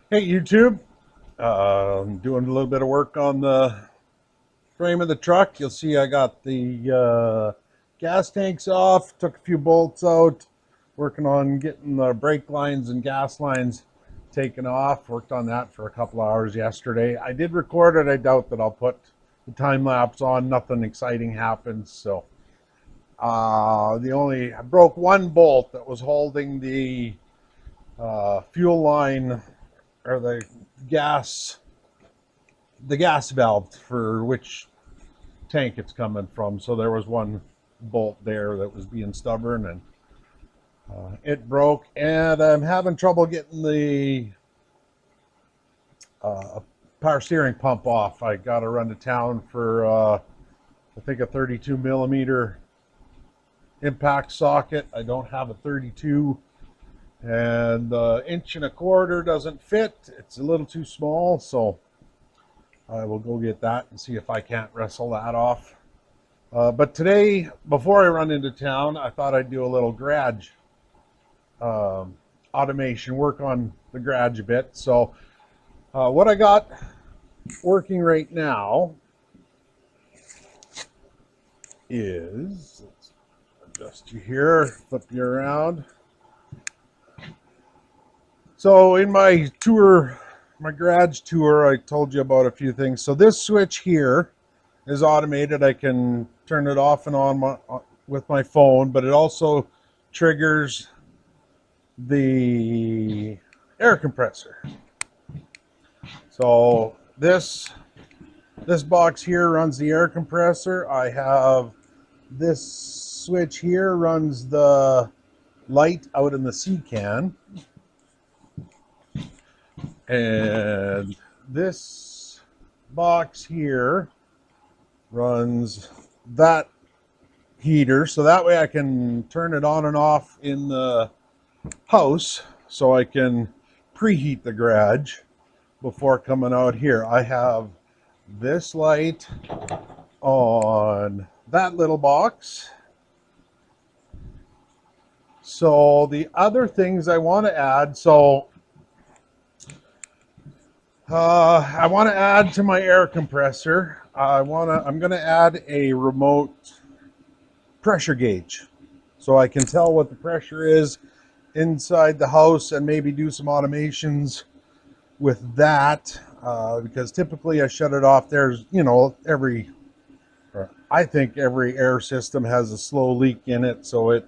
Hey YouTube, I'm doing a little bit of work on the frame of the truck. You'll see I got the gas tanks off, took a few bolts out, working on getting the brake lines and gas lines taken off. Worked on that for a couple hours yesterday. I did record it. I doubt that I'll put the time lapse on. Nothing exciting happens. So I broke one bolt that was holding the fuel line or gas the gas valve for which tank it's coming from. So there was one bolt there that was being stubborn, and it broke. And I'm having trouble getting the power steering pump off. I got to run to town for I think a 32 millimeter impact socket. I don't have a 32, and the inch and a quarter doesn't fit. It's a little too small, so I will go get that and see if I can't wrestle that off. But today, before I run into town, I thought I'd do a little garage automation, work on the garage a bit. So what I got working right now is, let's adjust you here, flip you around. So in my tour, my garage tour, I told you about a few things. So this switch here is automated. I can turn it off and on with my phone, but it also triggers the air compressor. So this box here runs the air compressor. I have this switch here runs the light out in the C can, and this box here runs that heater, so that way I can turn it on and off in the house, so I can preheat the garage before coming out here. I have this light on that little box. So the other things I want to add, I want to add to my air compressor. I'm going to add a remote pressure gauge, so I can tell what the pressure is inside the house and maybe do some automations with that, because typically I shut it off. There's, I think every air system has a slow leak in it, so it,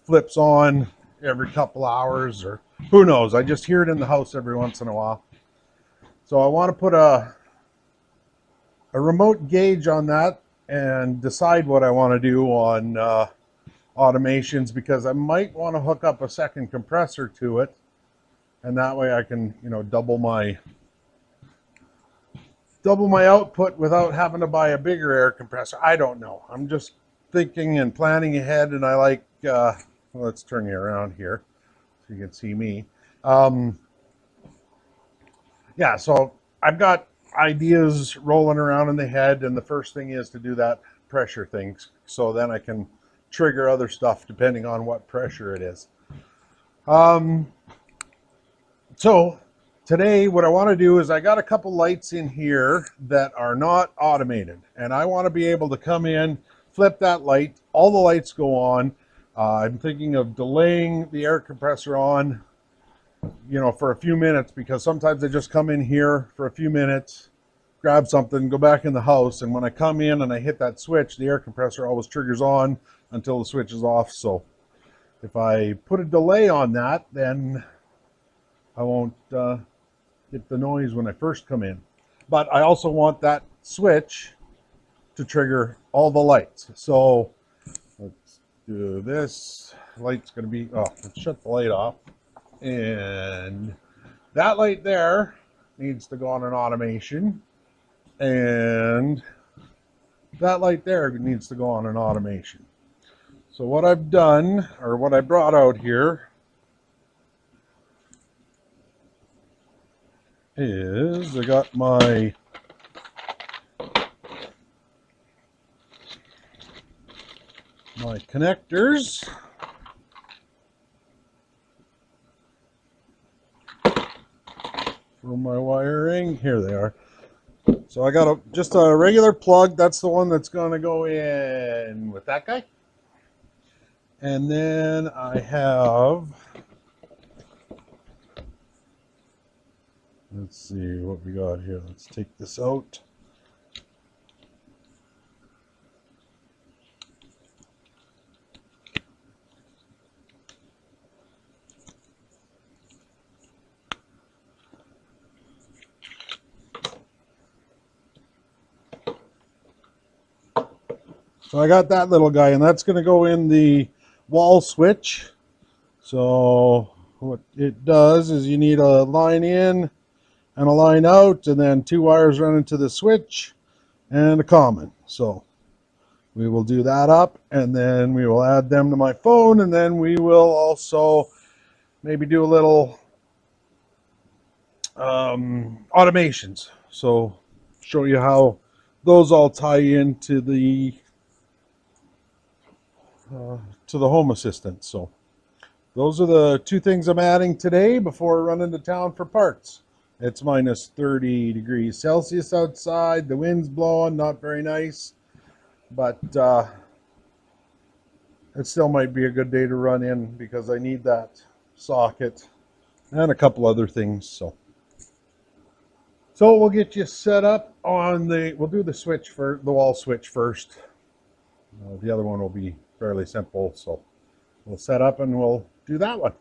flips on every couple hours, or who knows. I just hear it in the house every once in a while. So I want to put a remote gauge on that and decide what I want to do on automations, because I might want to hook up a second compressor to it, and that way I can, double my output without having to buy a bigger air compressor. I don't know. I'm just thinking and planning ahead, and I like. Let's turn you around here so you can see me. Yeah, so I've got ideas rolling around in the head, and the first thing is to do that pressure thing, so then I can trigger other stuff depending on what pressure it is. So today what I want to do is I got a couple lights in here that are not automated, and I want to be able to come in, flip that light, all the lights go on. I'm thinking of delaying the air compressor on, for a few minutes, because sometimes I just come in here for a few minutes, grab something, go back in the house, and when I come in and I hit that switch, the air compressor always triggers on until the switch is off. So if I put a delay on that, then I won't get the noise when I first come in. But I also want that switch to trigger all the lights. So let's do this. Light's going to be, let's shut the light off. And that light there needs to go on an automation. And that light there needs to go on an automation. So what I've done, or what I brought out here, is I got my connectors. for my wiring. Here they are. So I got just a regular plug. That's the one that's going to go in with that guy. And then I have, let's see what we got here. Let's take this out. So I got that little guy, and that's going to go in the wall switch. So what it does is you need a line in and a line out, and then 2 wires run into the switch and a common. So we will do that up, and then we will add them to my phone, and then we will also maybe do a little automations. So show you how those all tie into the Home Assistant. So those are the 2 things I'm adding today before running to town for parts. It's minus 30 degrees Celsius outside. The wind's blowing, not very nice, but it still might be a good day to run in because I need that socket and a couple other things. So we'll get you set up on we'll do the switch for the wall switch first. The other one will be fairly simple, so we'll set up and we'll do that one.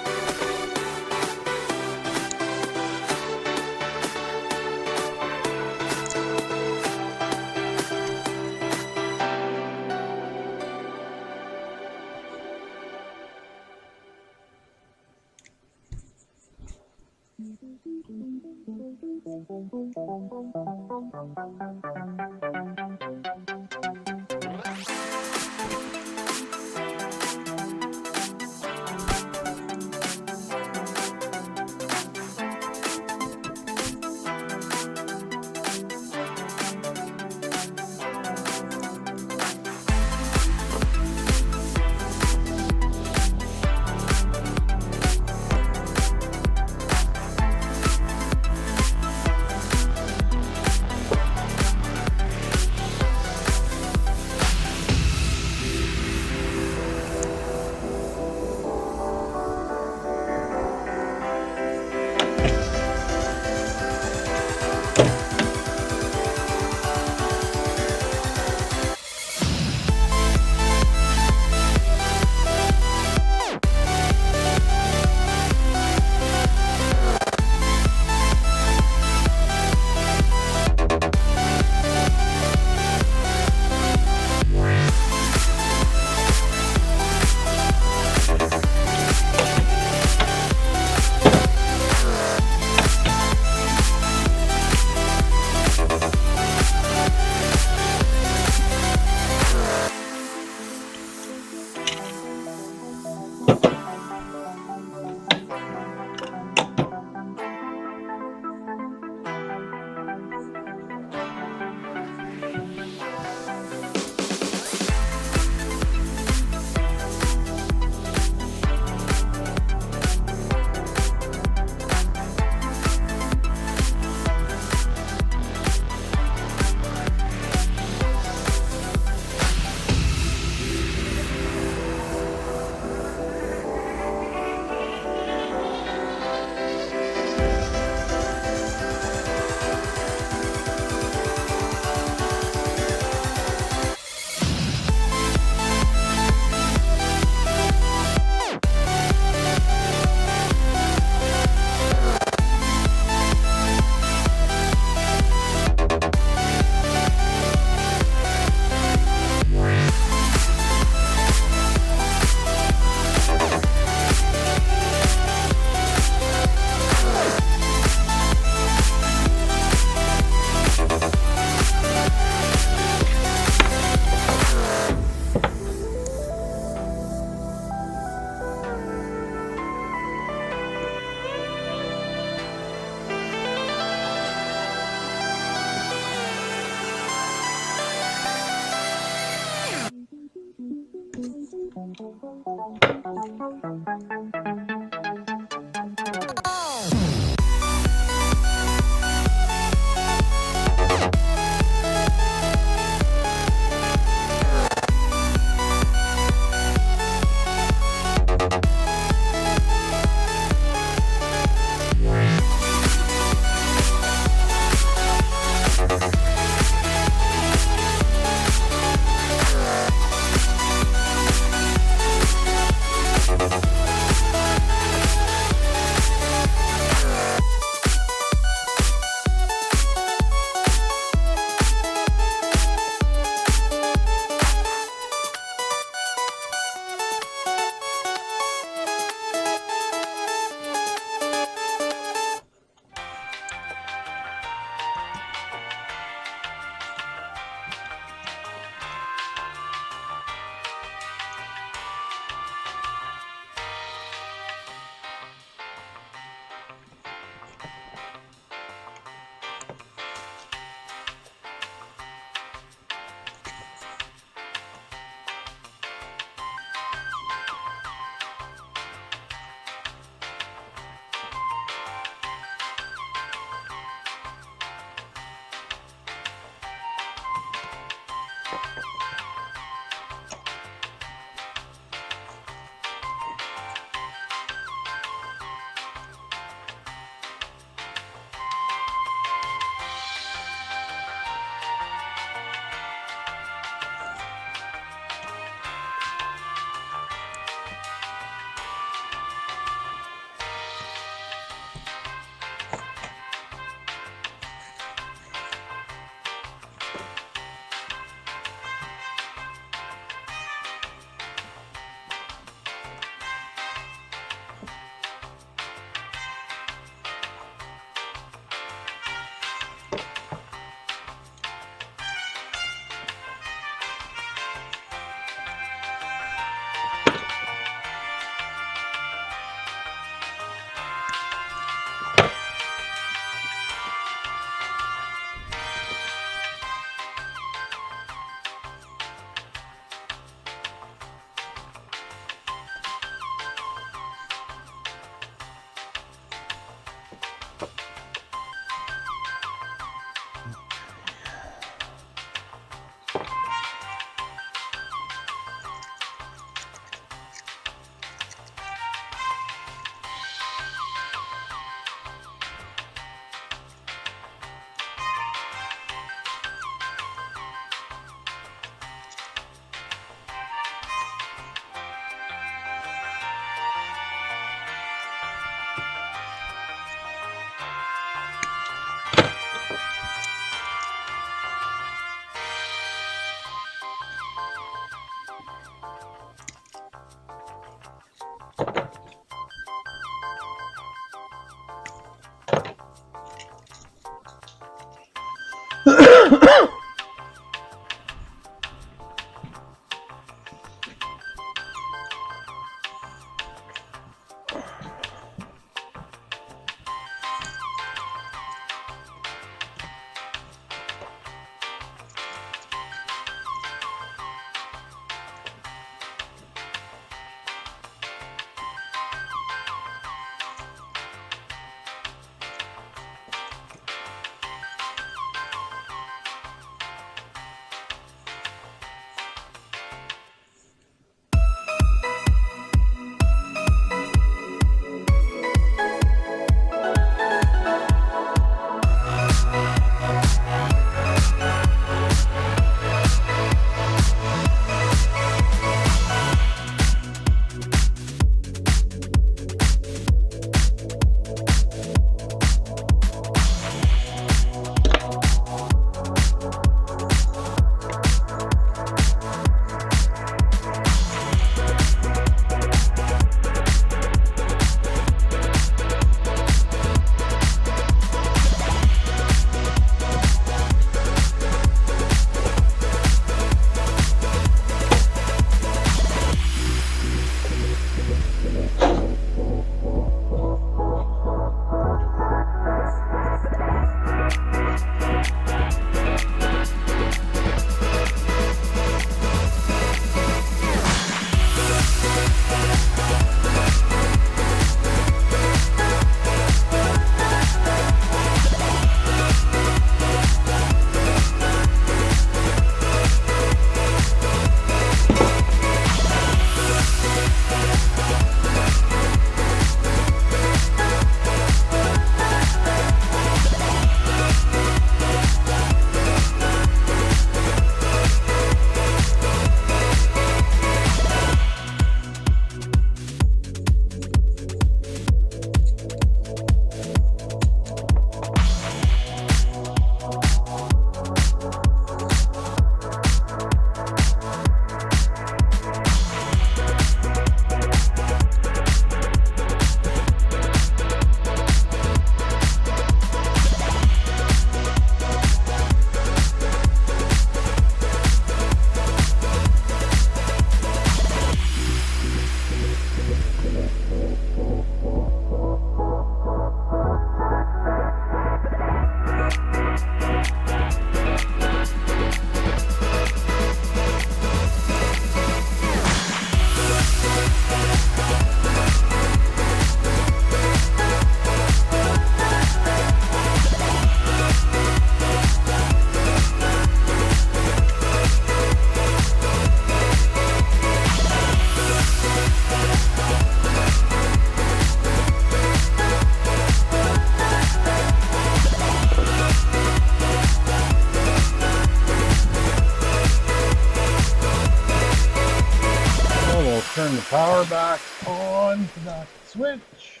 Turn the power back on to that switch.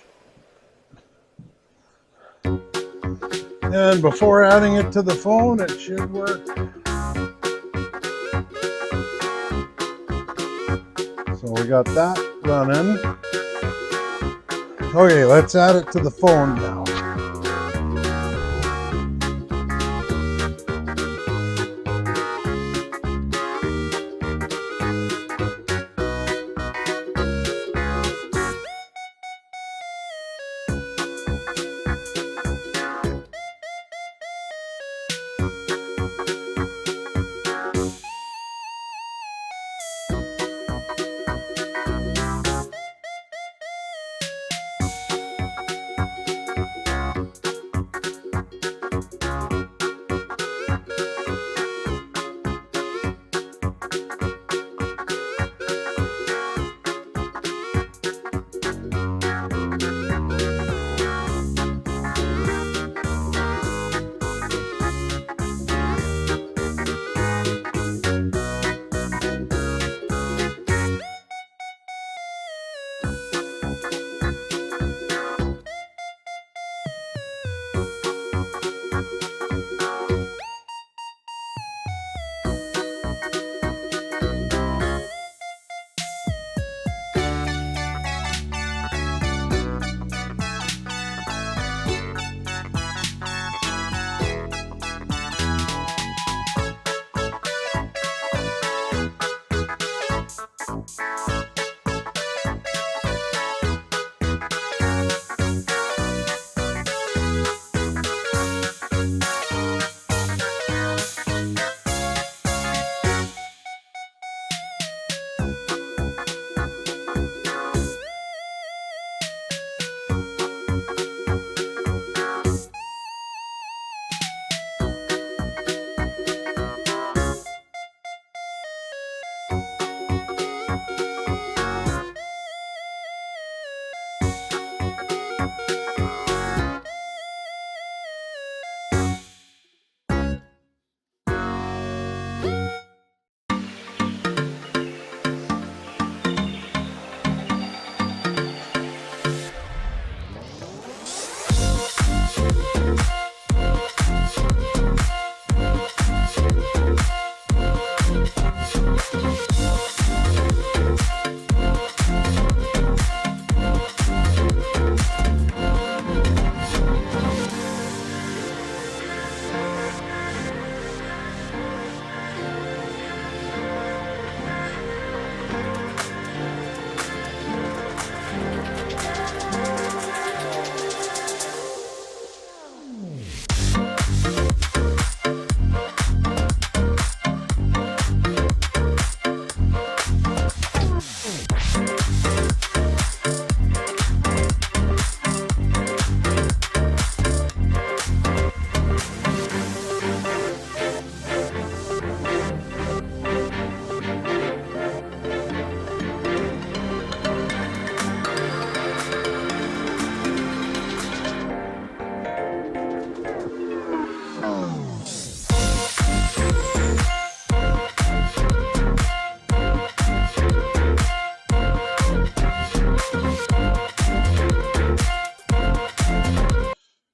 And before adding it to the phone, it should work. So we got that running. Okay, let's add it to the phone now.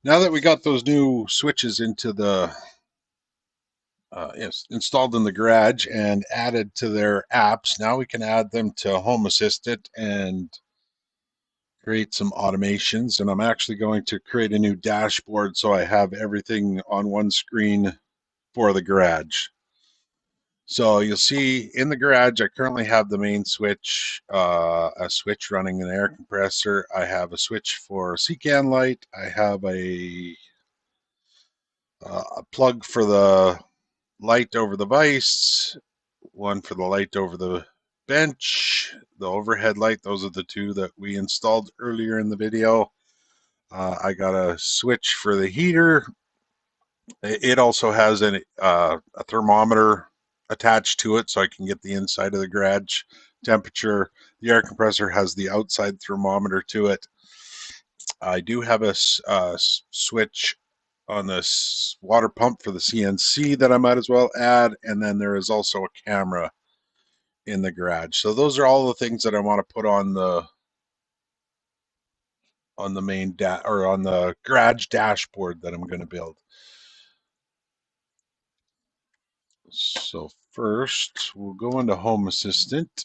Now that we got those new switches into the installed in the garage and added to their apps, now we can add them to Home Assistant and create some automations. And I'm actually going to create a new dashboard so I have everything on one screen for the garage. So you'll see in the garage, I currently have the main switch, a switch running an air compressor. I have a switch for CCAN light. I have a plug for the light over the vise, one for the light over the bench, the overhead light. Those are the two that we installed earlier in the video. I got a switch for the heater. It also has a thermometer attached to it so I can get the inside of the garage temperature. The air compressor has the outside thermometer to it. I do have a switch on this water pump for the CNC that I might as well add, and then there is also a camera in the garage. So those are all the things that I want to put on the main or on the garage dashboard that I'm going to build. So first, we'll go into Home Assistant.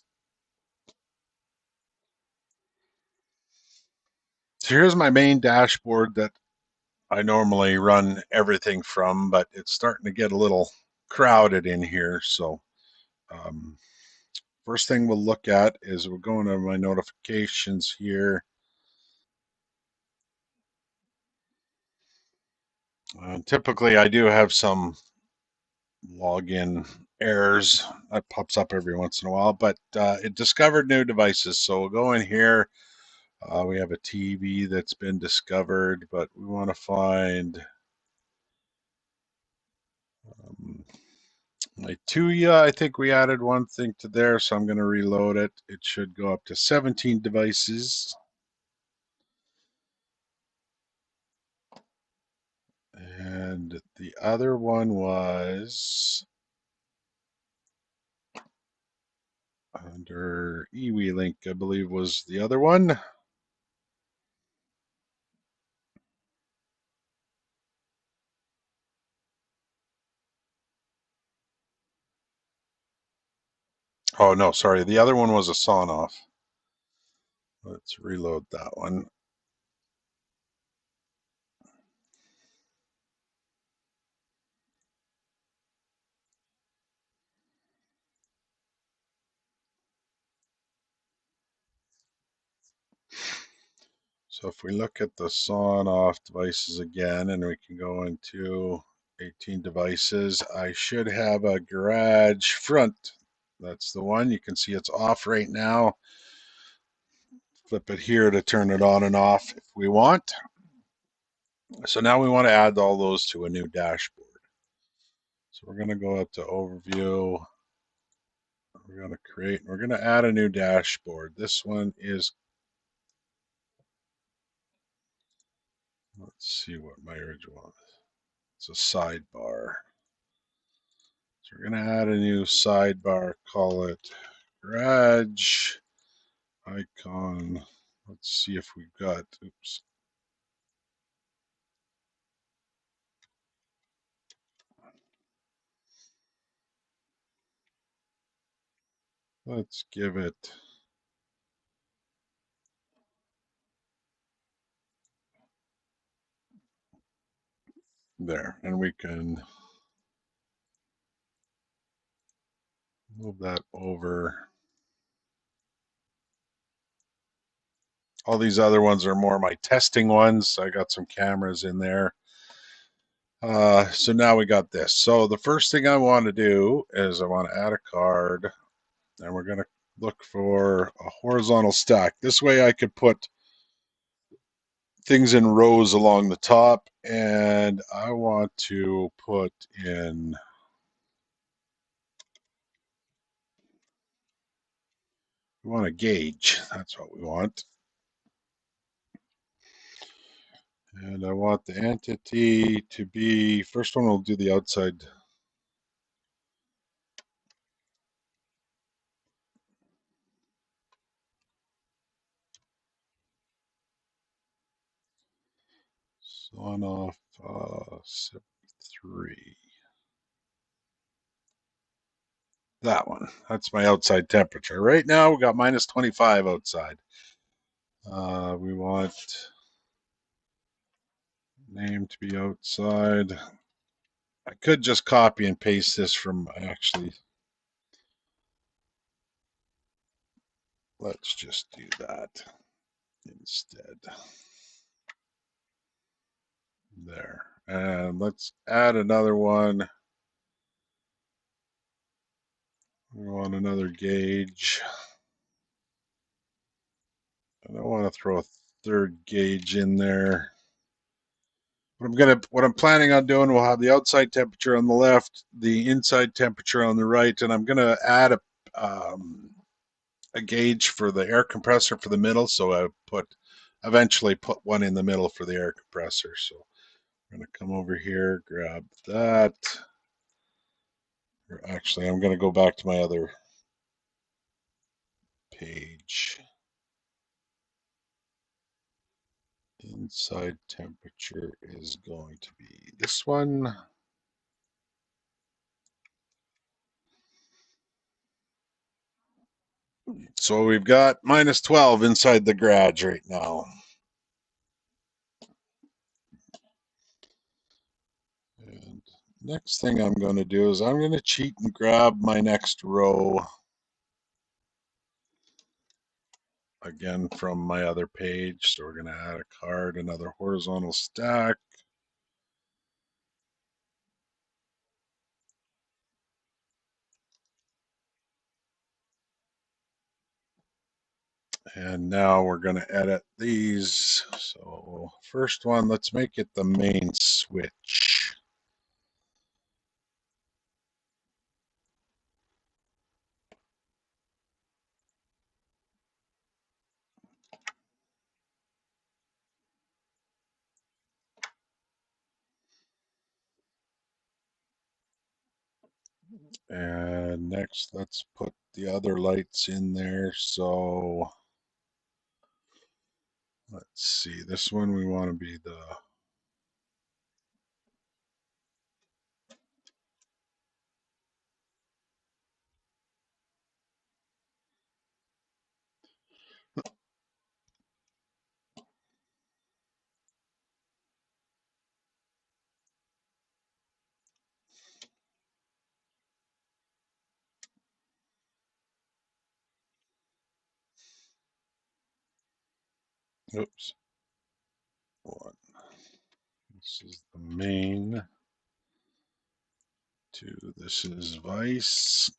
So here's my main dashboard that I normally run everything from, but it's starting to get a little crowded in here. So first thing we'll look at is we'll go into my notifications here. Typically, I do have some login errors that pops up every once in a while, but it discovered new devices. So we'll go in here. We have a TV that's been discovered, but we want to find my Tuya. I think we added one thing to there, so I'm going to reload it. It should go up to 17 devices. And the other one was under eWeLink, I believe was the other one. Oh, no, sorry. The other one was a Sonoff. Let's reload that one. So if we look at the Sonoff devices again, and we can go into 18 devices, I should have a garage front. That's the one. You can see it's off right now. Flip it here to turn it on and off if we want. So now we want to add all those to a new dashboard. So we're going to go up to Overview. We're going to create, we're going to add a new dashboard. This one is, let's see what my original one is. It's a sidebar. So we're going to add a new sidebar, call it garage icon. Let's see if we've got, oops. let's give it there, and we can move that over. All these other ones are more my testing ones. I got some cameras in there. So now we got this. So the first thing I want to do is I want to add a card, and we're going to look for a horizontal stack. This way I could put things in rows along the top, and I want to put in, we want a gauge. That's what we want. And I want the entity to be, first one we'll do the outside. On off 73. That one. That's my outside temperature. Right now we got minus 25 outside. We want name to be outside. I could just copy and paste this from actually. Let's just do that instead. There. And let's add another one. We want another gauge. I don't want to throw a third gauge in there. What I'm planning on doing, we'll have the outside temperature on the left, the inside temperature on the right, and I'm gonna add a gauge for the air compressor for the middle. So I eventually put one in the middle for the air compressor. So I'm gonna come over here, grab that. Or actually, I'm gonna go back to my other page. Inside temperature is going to be this one. So we've got minus 12 inside the garage right now. And next thing I'm going to do is I'm going to cheat and grab my next row again from my other page. So we're going to add a card, another horizontal stack. And now we're going to edit these. So first one, let's make it the main switch. And next, let's put the other lights in there. So let's see, this one we want to be the oops, one. This is the main. Two, this is Vice.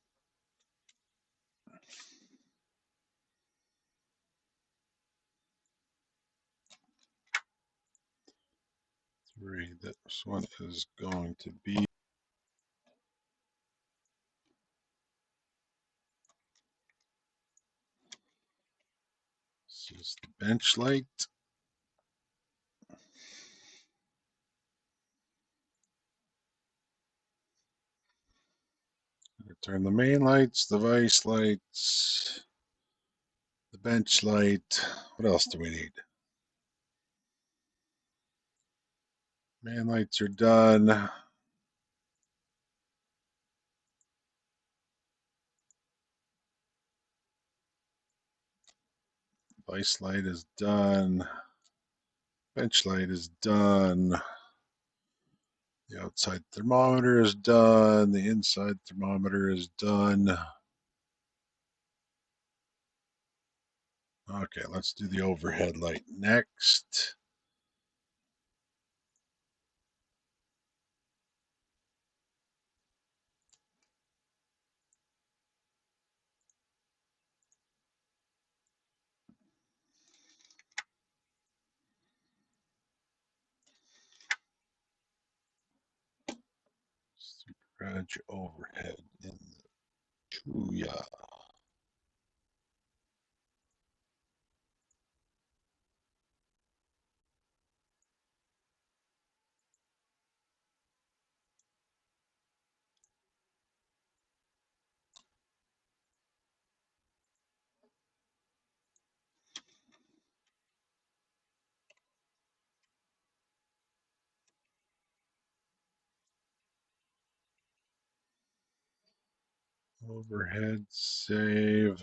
Three, this one is going to be, this is the bench light. Turn the main lights, the Vice lights, the bench light. What else do we need? Main lights are done. Ice light is done. Bench light is done. The outside thermometer is done. The inside thermometer is done. Okay, let's do the overhead light next. Super Edge overhead in the Tuya. Overhead save.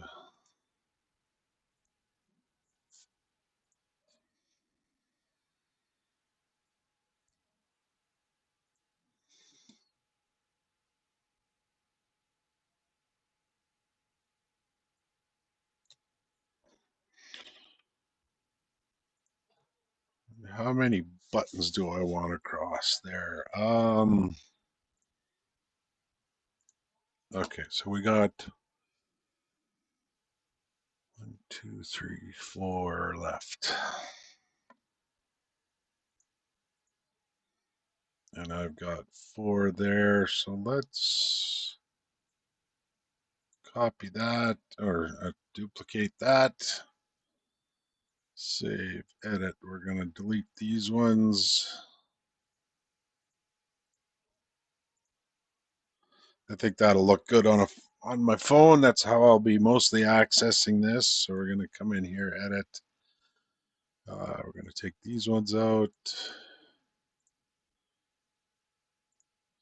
How many buttons do I want to cross there? Okay, so we got 1, 2, 3, 4 left. And I've got 4 there, so let's copy that or duplicate that. Save, edit. We're going to delete these ones. I think that'll look good on my phone. That's how I'll be mostly accessing this. So we're going to come in here, edit. We're going to take these ones out.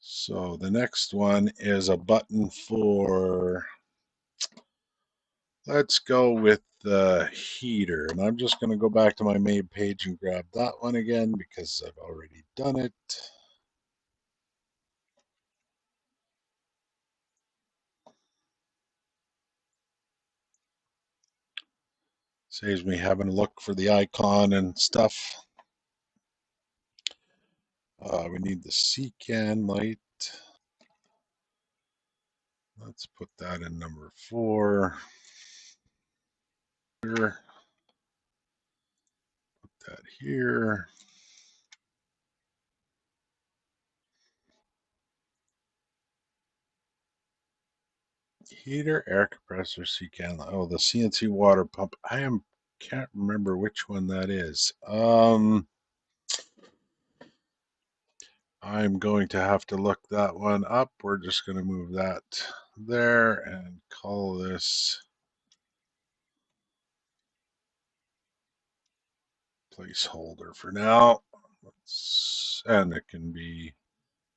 So the next one is a button for, let's go with the heater. And I'm just going to go back to my main page and grab that one again because I've already done it. Saves me having to look for the icon and stuff. We need the CCAN light. Let's put that in number 4. Put that here. Heater, air compressor, CCAN. Oh, the CNC water pump. Can't remember which one that is. I'm going to have to look that one up. We're just going to move that there and call this placeholder for now. And it can be,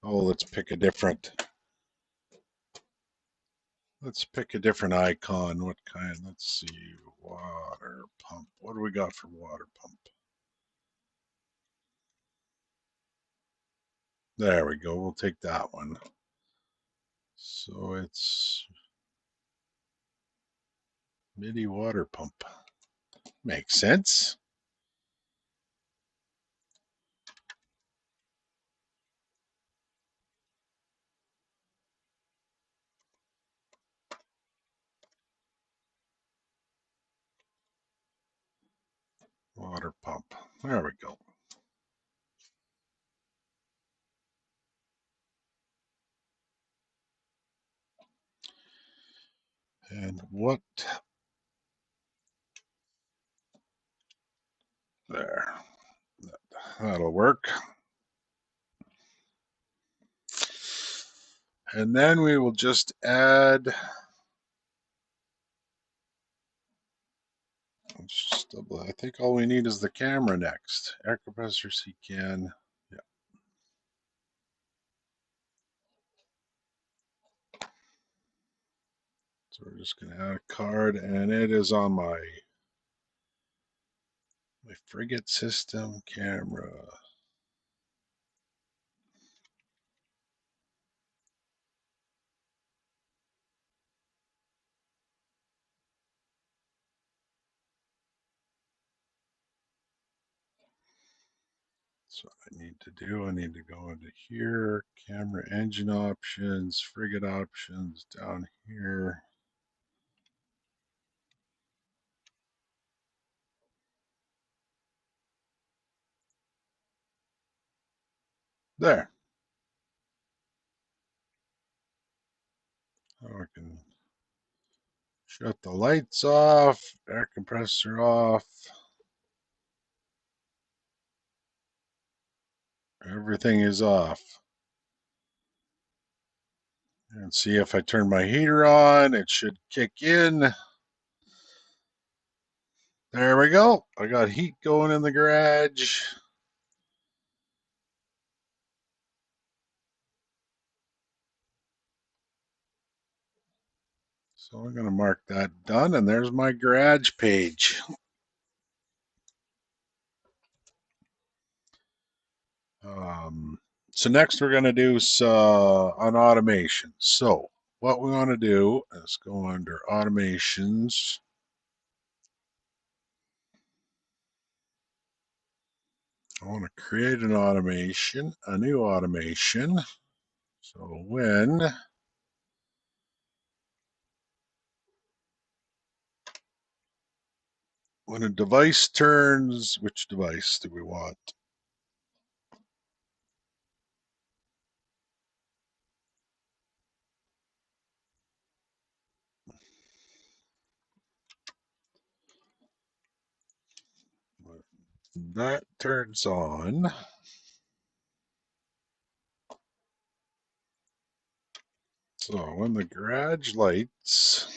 let's pick a different icon. What kind? Let's see. Water pump. What do we got for water pump? There we go. We'll take that one. So it's MIDI water pump. Makes sense. Water pump. There we go. And what? There. That'll work. And then we will just add, I think all we need is the camera next. Air compressor, CCAN. Yeah. So we're just going to add a card, and it is on my My frigate system camera. So I need to do, I need to go into here, camera engine options, frigate options down here. There. Now I can shut the lights off, air compressor off. Everything is off. And see if I turn my heater on, it should kick in. There we go. I got heat going in the garage. So I'm going to mark that done, and there's my garage page. Um, so next we're going to do an automation. So what we want to do is go under automations. I want to create an automation, a new automation. So when a device turns, which device do we want? That turns on. So when the garage lights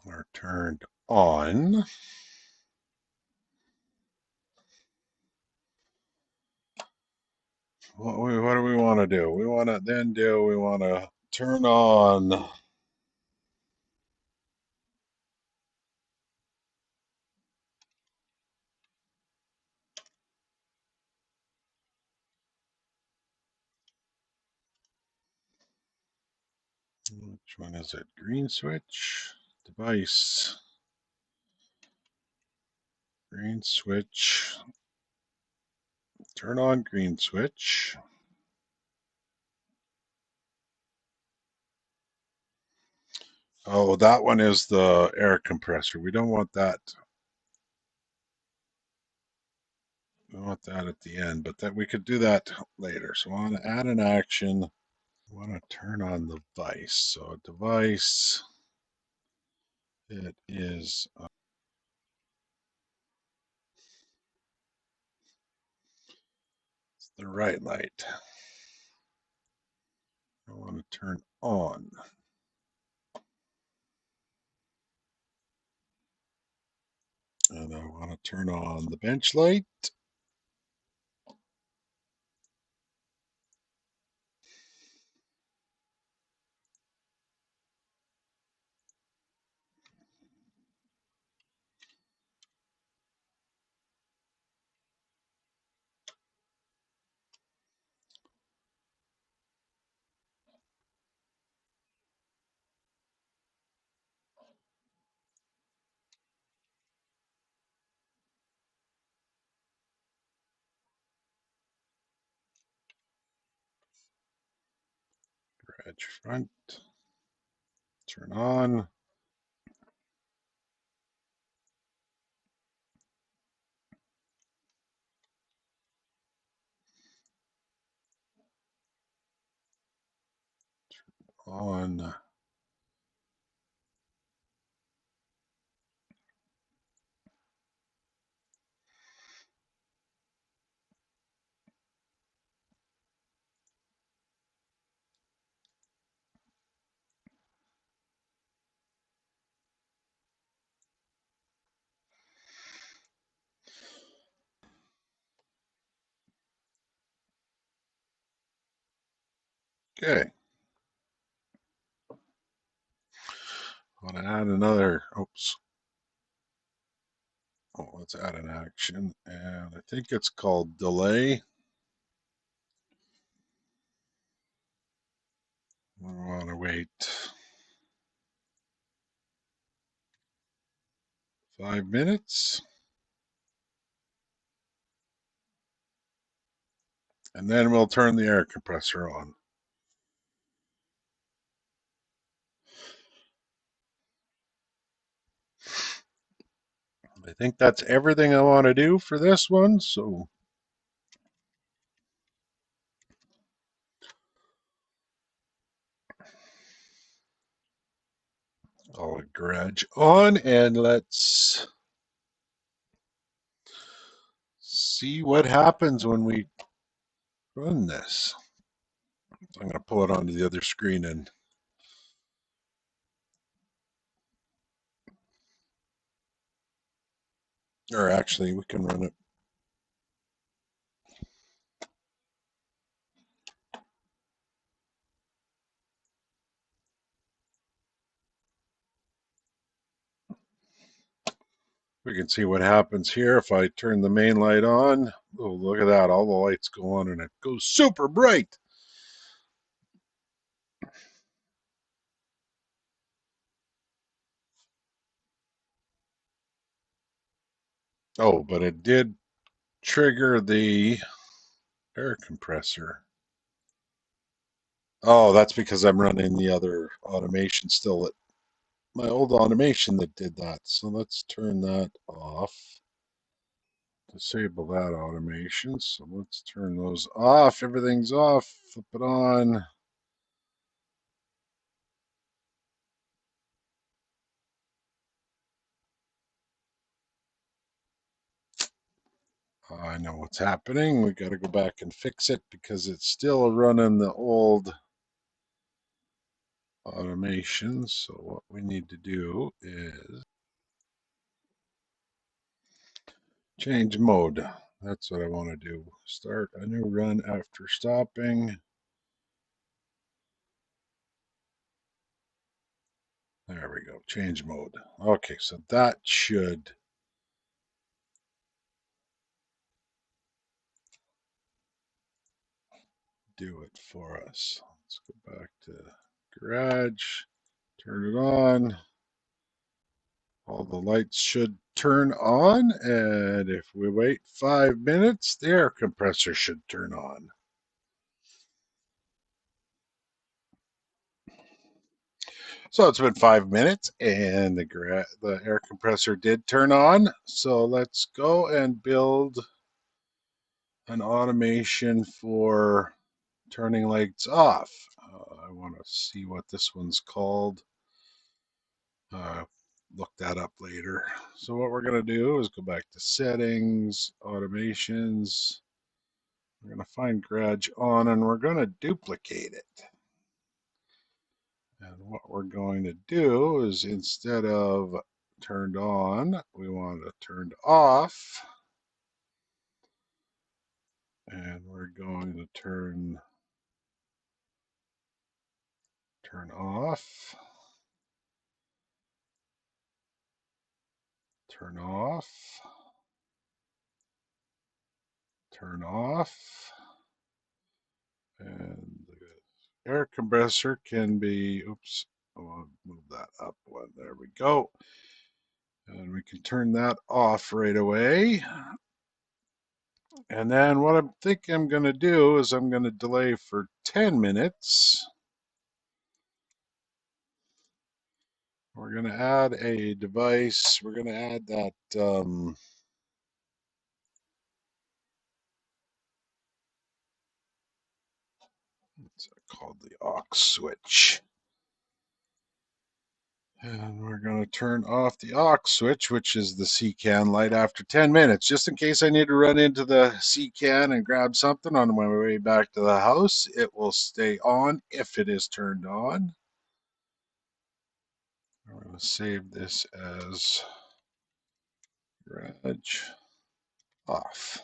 are turned on, what do we want to do? We want to turn on which one is it? Green switch, device, green switch, turn on green switch. Oh, that one is the air compressor. We don't want that. We want that at the end, but that we could do that later. So I want to add an action. I want to turn on the device. So device, it is the right light. I want to turn on. And I want to turn on the bench light. Garage front. Turn on. On. Okay. I want to add another, oops. Oh, let's add an action. And I think it's called delay. We want to wait 5 minutes. And then we'll turn the air compressor on. I think that's everything I want to do for this one. So I'll garage on and let's see what happens when we run this. I'm going to pull it onto the other screen and or actually we can run it. We can see what happens here if I turn the main light on. Oh, look at that. All the lights go on and it goes super bright. Oh, but it did trigger the air compressor. Oh, that's because I'm running the other automation still at my old automation that did that. So let's turn that off. Disable that automation. So let's turn those off. Everything's off. Flip it on. I know what's happening. We got to go back and fix it because it's still running the old automation. So what we need to do is change mode. That's what I want to do. Start a new run after stopping. There we go. Change mode. Okay, so that should do it for us. Let's go back to garage, turn it on. All the lights should turn on, and if we wait 5 minutes, the air compressor should turn on. So it's been 5 minutes, and the air compressor did turn on. So let's go and build an automation for turning lights off. I want to see what this one's called. Look that up later. So what we're going to do is go back to settings, automations. We're going to find garage on and we're going to duplicate it. And what we're going to do is instead of turned on, we want it turned off. And we're going to turn off, turn off, turn off. And the air compressor can be, oops, I'll move that up one. There we go. And we can turn that off right away. And then what I think I'm going to do is I'm going to delay for 10 minutes. We're going to add a device. We're going to add that what's it called, the aux switch. And we're going to turn off the aux switch, which is the CCAN light after 10 minutes, just in case I need to run into the CCAN and grab something on my way back to the house. It will stay on if it is turned on. I'm going to save this as garage off.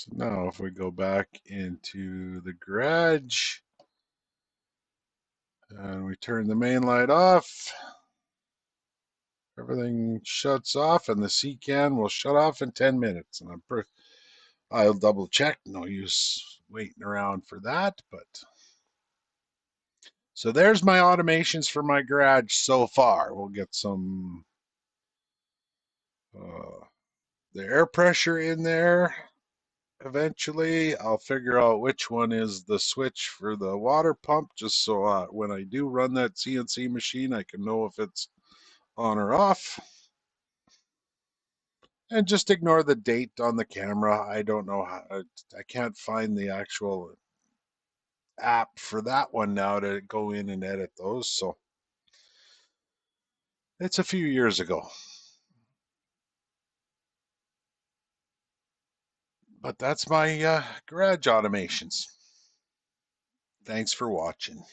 So now if we go back into the garage and we turn the main light off, everything shuts off and the C-can will shut off in 10 minutes. And I'll double check, no use waiting around for that, but so there's my automations for my garage so far. We'll get some the air pressure in there eventually. I'll figure out which one is the switch for the water pump, just so when I do run that CNC machine, I can know if it's on or off. And just ignore the date on the camera. I don't know how, I can't find the actual app for that one now to go in and edit those. So it's a few years ago. But that's my garage automations. Thanks for watching.